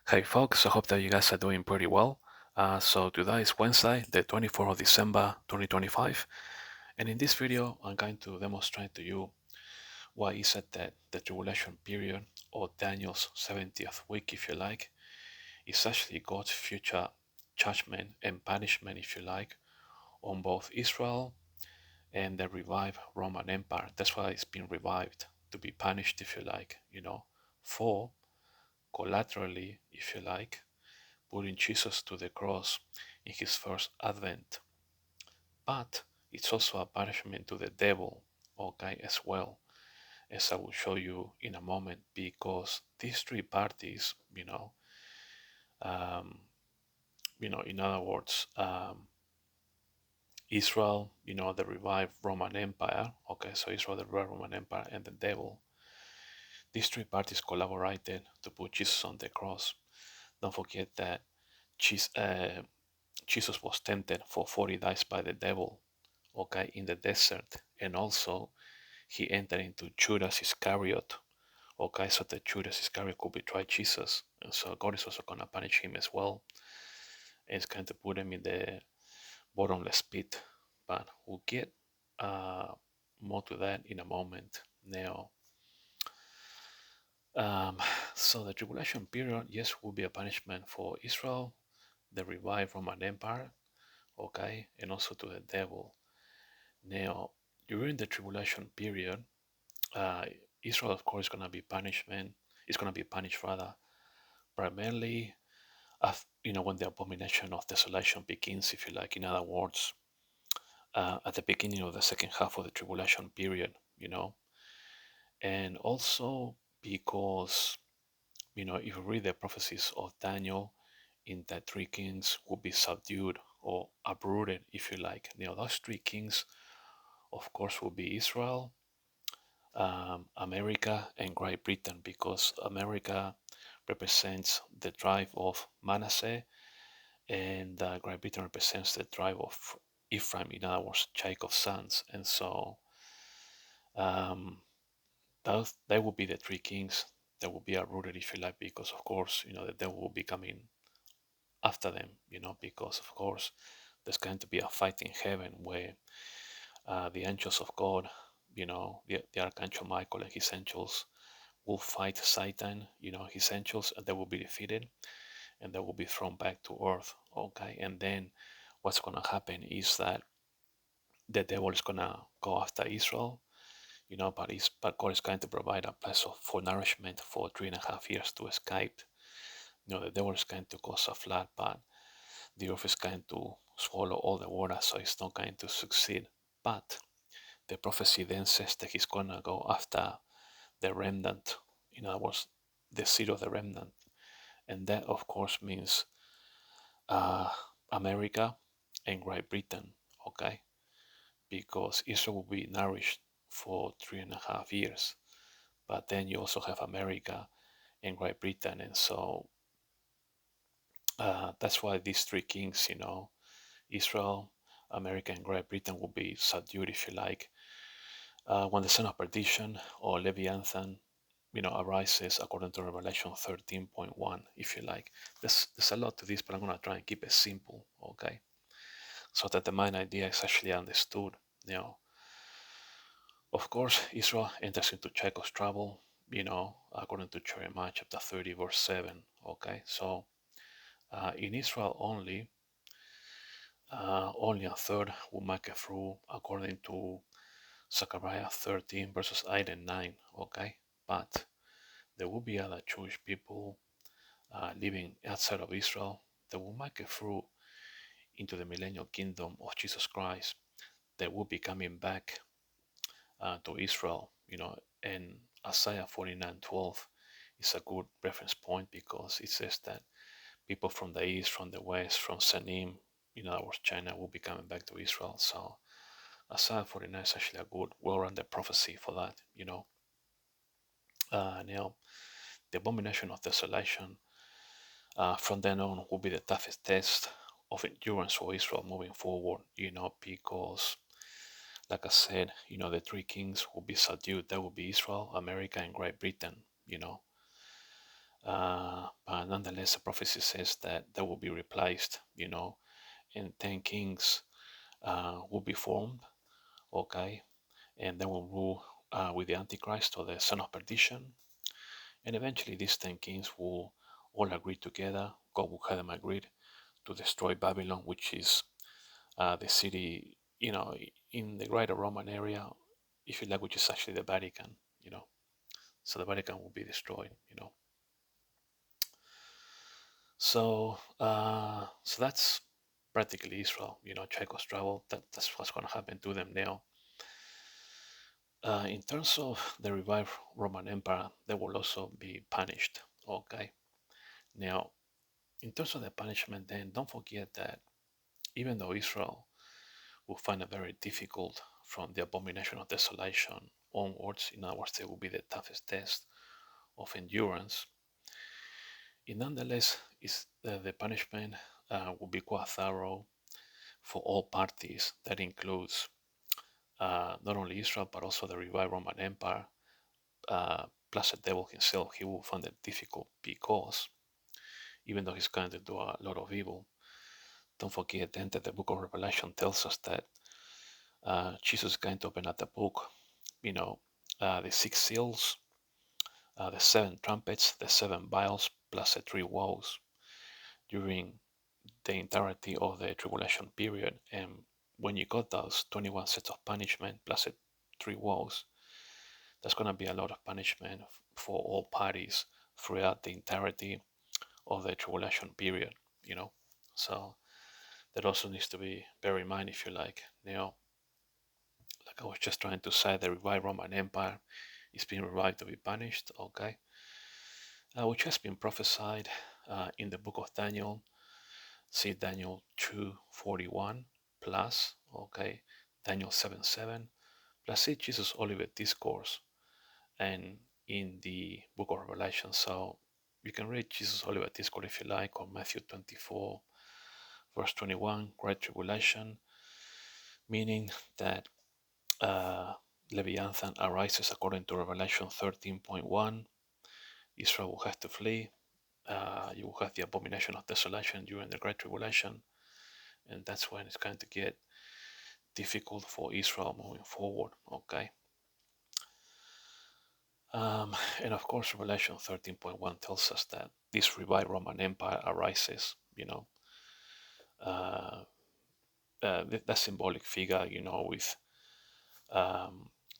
Hey folks, I hope that you guys are doing pretty well. So today is Wednesday, the 24th of December 2025, and in this video I'm going to demonstrate to you why is it that the tribulation period, or Daniel's 70th week if you like, is actually God's future judgment and punishment if you like, on both Israel and the revived Roman Empire. That's why it's been revived, to be punished if you like, for collaterally, if you like, putting Jesus to the cross in his first advent. But it's also a punishment to the devil, okay, as well, as I will show you in a moment, because these three parties, um, in other words, Israel, the revived Roman Empire, okay, so Israel, the revived Roman Empire, and the devil, these three parties collaborated to put Jesus on the cross. Don't forget that Jesus was tempted for 40 days by the devil, okay, in the desert, and also he entered into Judas Iscariot, okay, so that Judas Iscariot could betray Jesus, and so God is also going to punish him as well, and it's going to put him in the bottomless pit. But we'll get more to that in a moment. Now, um, so the tribulation period, yes, will be a punishment for Israel, the revived Roman Empire, okay, and also to the devil. Now, during the tribulation period, uh, Israel, of course, is going to be punishment. It's going to be punished rather primarily, when the abomination of desolation begins, if you like. In other words, at the beginning of the second half of the tribulation period, and also because, if you read the prophecies of Daniel, in that three kings will be subdued or uprooted, if you like. Those three kings, of course, will be Israel, America, and Great Britain, because America represents the tribe of Manasseh, and Great Britain represents the tribe of Ephraim, in other words, Jacob's sons. And so um, they will be the three kings that will be uprooted, if you like, because of course, the devil will be coming after them, because of course there's going to be a fight in heaven where the angels of God, the Archangel Michael and his angels will fight Satan, his angels, and they will be defeated and they will be thrown back to earth. Okay, and then what's going to happen is that the devil is going to go after Israel, but God is going to provide a place for nourishment for 3.5 years to escape. The devil is going to cause a flood, but the earth is going to swallow all the water, so it's not going to succeed. But the prophecy then says that he's going to go after the remnant, in other words, the seed of the remnant. And that, of course, means uh, America and Great Britain, okay? Because Israel will be nourished for 3.5 years. But then you also have America and Great Britain. And so that's why these three kings, Israel, America, and Great Britain will be subdued, if you like, when the son of perdition, or Leviathan, arises, according to Revelation 13.1, if you like. There's a lot to this, but I'm going to try and keep it simple, okay? So that the main idea is actually understood. Of course, Israel enters into Jacob's trouble, according to Jeremiah chapter 30, verse 7, okay? So in Israel only a third will make it through, according to Zechariah 13, verses 8 and 9, okay? But there will be other Jewish people living outside of Israel that will make it through into the millennial kingdom of Jesus Christ. They will be coming back to Israel, and Isaiah 49:12 is a good reference point, because it says that people from the east, from the west, from Sanim, in other words, China, will be coming back to Israel. So Isaiah 49 is actually a good, well-rounded prophecy for that, Now, the abomination of desolation, from then on, will be the toughest test of endurance for Israel moving forward, because, like I said, the three kings will be subdued. That will be Israel, America, and Great Britain, but Nonetheless, the prophecy says that they will be replaced, and 10 kings will be formed, okay, and they will rule with the Antichrist or the son of perdition. And eventually, these 10 kings will all agree together. God will have them agreed to destroy Babylon, which is the city, in the greater Roman area, if you like, which is actually the Vatican, So the Vatican will be destroyed. So that's practically Israel, Chaikov's travel. That's what's going to happen to them now. In terms of the revived Roman Empire, they will also be punished. Okay. Now, in terms of the punishment, then don't forget that even though Israel will find it very difficult from the abomination of desolation onwards, in other words, it will be the toughest test of endurance. It nonetheless is the punishment will be quite thorough for all parties. That includes not only Israel but also the revived Roman Empire, plus the devil himself. He will find it difficult because even though he's going to do a lot of evil, don't forget then that the book of Revelation tells us that Jesus is going to open up the book, the 6 seals, the 7 trumpets, the 7 vials, plus the 3 woes during the entirety of the tribulation period. And when you got those 21 sets of punishment plus the 3 woes, there's going to be a lot of punishment for all parties throughout the entirety of the tribulation period. So that also needs to be bear in mind, if you like. Now, like I was just trying to say, the revived Roman Empire is being revived to be punished, okay, which has been prophesied in the book of Daniel. See Daniel 2:41 plus, okay, Daniel 7:7 plus. See Jesus' Olivet Discourse and in the book of Revelation. So you can read Jesus' Olivet Discourse if you like, or Matthew 24 verse 21, Great Tribulation, meaning that Leviathan arises according to Revelation 13.1. Israel will have to flee. You will have the abomination of desolation during the Great Tribulation, and that's when it's going to get difficult for Israel moving forward. Okay. And of course, Revelation 13.1 tells us that this revived Roman Empire arises. Uh, that symbolic figure, with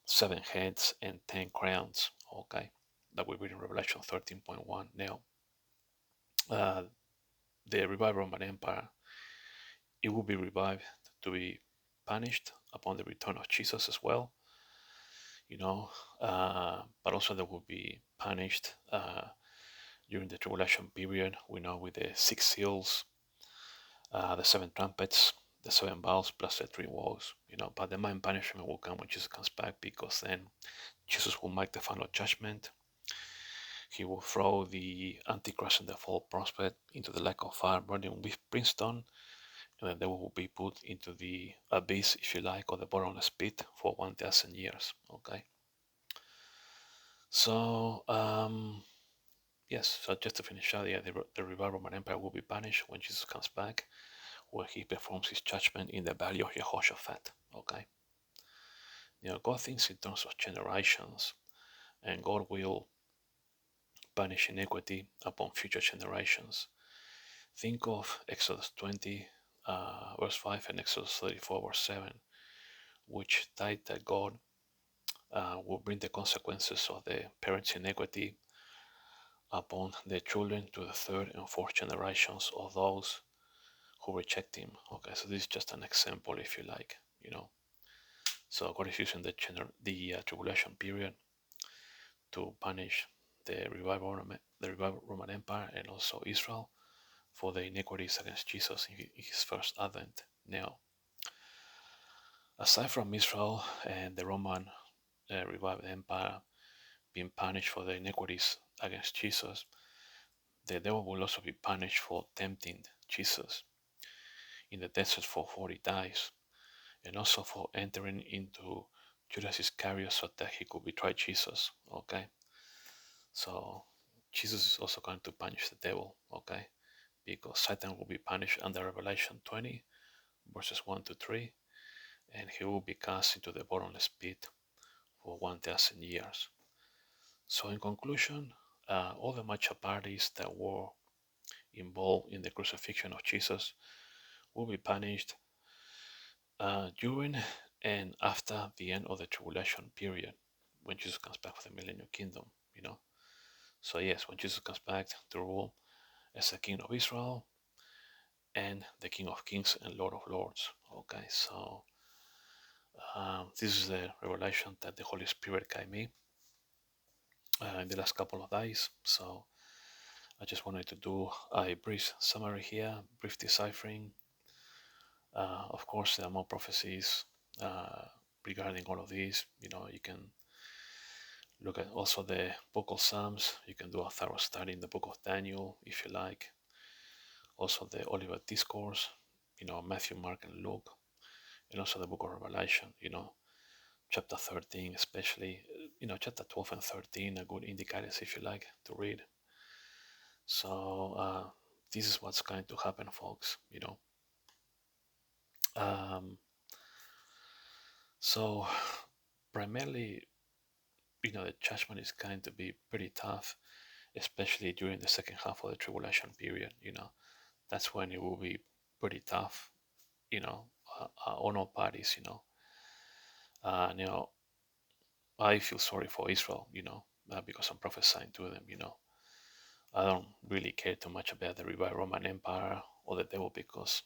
7 heads and 10 crowns. Okay, that we read in Revelation 13.1. Now, the revived Roman Empire, it will be revived to be punished upon the return of Jesus as well. But also they will be punished during the tribulation period. We know with the 6 seals, the 7 trumpets, the 7 vials, plus the 3 woes. But the main punishment will come when Jesus comes back, because then Jesus will make the final judgment. He will throw the Antichrist and the false prophet into the lake of fire burning with brimstone, and then they will be put into the abyss, if you like, or the bottomless pit for 1,000 years. Okay. So, yes, so just to finish out, the revived Roman Empire will be punished when Jesus comes back, where he performs his judgment in the valley of Jehoshaphat. Okay. God thinks in terms of generations, and God will punish iniquity upon future generations. Think of Exodus 20, verse 5, and Exodus 34, verse 7, which state that God will bring the consequences of the parents' iniquity upon their children to the third and fourth generations of those who reject him. Okay, so this is just an example, if you like. So God is using the tribulation period to punish the revived Roman Empire and also Israel for the iniquities against Jesus in his first advent. Now, aside from Israel and the Roman revived empire being punished for the iniquities against Jesus, the devil will also be punished for tempting Jesus in the desert for 40 days, and also for entering into Judas Iscariot so that he could betray Jesus. Okay, so Jesus is also going to punish the devil, okay? Because Satan will be punished under Revelation 20, verses 1 to 3, and he will be cast into the bottomless pit for 1,000 years. So, in conclusion, all the matcha parties that were involved in the crucifixion of Jesus will be punished during and after the end of the tribulation period, when Jesus comes back for the millennial kingdom, you know. So yes, when Jesus comes back to rule as the King of Israel and the King of Kings and Lord of Lords. Okay, so this is the revelation that the Holy Spirit gave me in the last couple of days. So I just wanted to do a brief summary here, brief deciphering. Of course, there are more prophecies regarding all of these. You know, you can look at also the book of Psalms. You can do a thorough study in the book of Daniel if you like. Also the Olivet Discourse, you know, Matthew, Mark, and Luke, and also the book of Revelation, you know, chapter 13 especially, you know, chapter 12 and 13 are good indicators if you like to read. So this is what's going to happen, folks, you know. So primarily, you know, the judgment is going to be pretty tough, especially during the second half of the tribulation period, you know. That's when it will be pretty tough, you know, on all parties, you know. You know, I feel sorry for Israel, you know, because I'm prophesying to them, you know. I don't really care too much about the revived Roman Empire or the devil because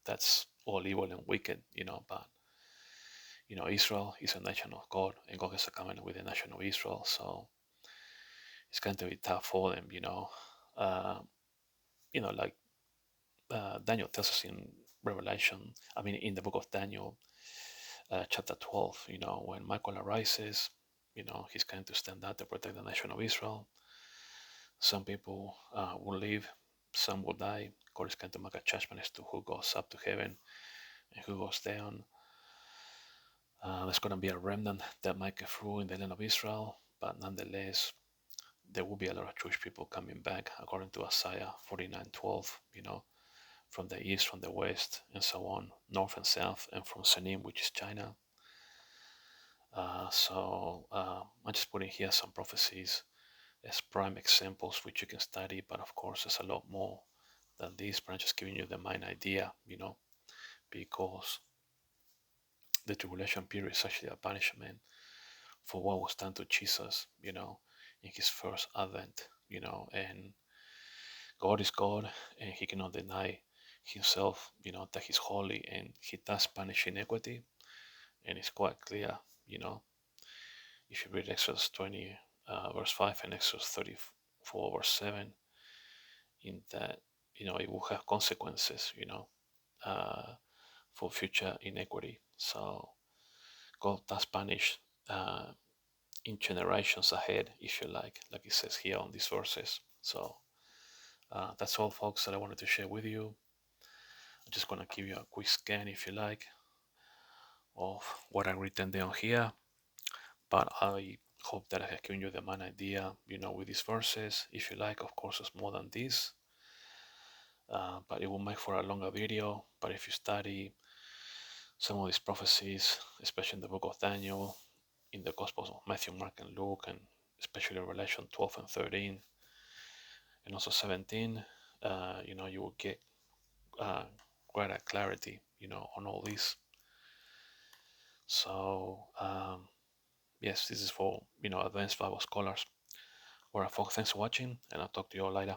that's all evil and wicked, you know. But, you know, Israel is a nation of God and God has a covenant with the nation of Israel. So it's going to be tough for them, you know. Uh, you know, like Daniel tells us in Revelation, I mean, in the book of Daniel, chapter 12, you know, when Michael arises, you know, he's going to stand out to protect the nation of Israel. Some people will live, some will die. God is going to make a judgment as to who goes up to heaven and who goes down. There's going to be a remnant that might get through in the land of Israel, but nonetheless, there will be a lot of Jewish people coming back, according to Isaiah 49:12, you know, from the east, from the west, and so on, north and south, and from Sanim, which is China. I'm just putting here some prophecies as prime examples which you can study, but of course there's a lot more than this, but I'm just giving you the main idea, you know, because the tribulation period is actually a punishment for what was done to Jesus, you know, in his first advent, you know, and God is God and he cannot deny himself, you know, that he's holy and he does punish iniquity, and it's quite clear, you know, if you read Exodus 20 verse 5 and Exodus 34 verse 7, in that, you know, it will have consequences, you know, for future iniquity. So God does punish in generations ahead, if you like it says here on these verses. So that's all, folks, that I wanted to share with you. I'm just going to give you a quick scan, if you like, of what I've written down here. But I hope that I have given you the main idea, you know, with these verses. If you like, of course, it's more than this. But it will make for a longer video. But if you study some of these prophecies, especially in the book of Daniel, in the Gospels of Matthew, Mark, and Luke, and especially Revelation 12 and 13, and also 17, you know, you will get greater clarity, you know, on all this. So, yes, this is for, you know, advanced Bible scholars. Alright, folks, thanks for watching, and I'll talk to you all later.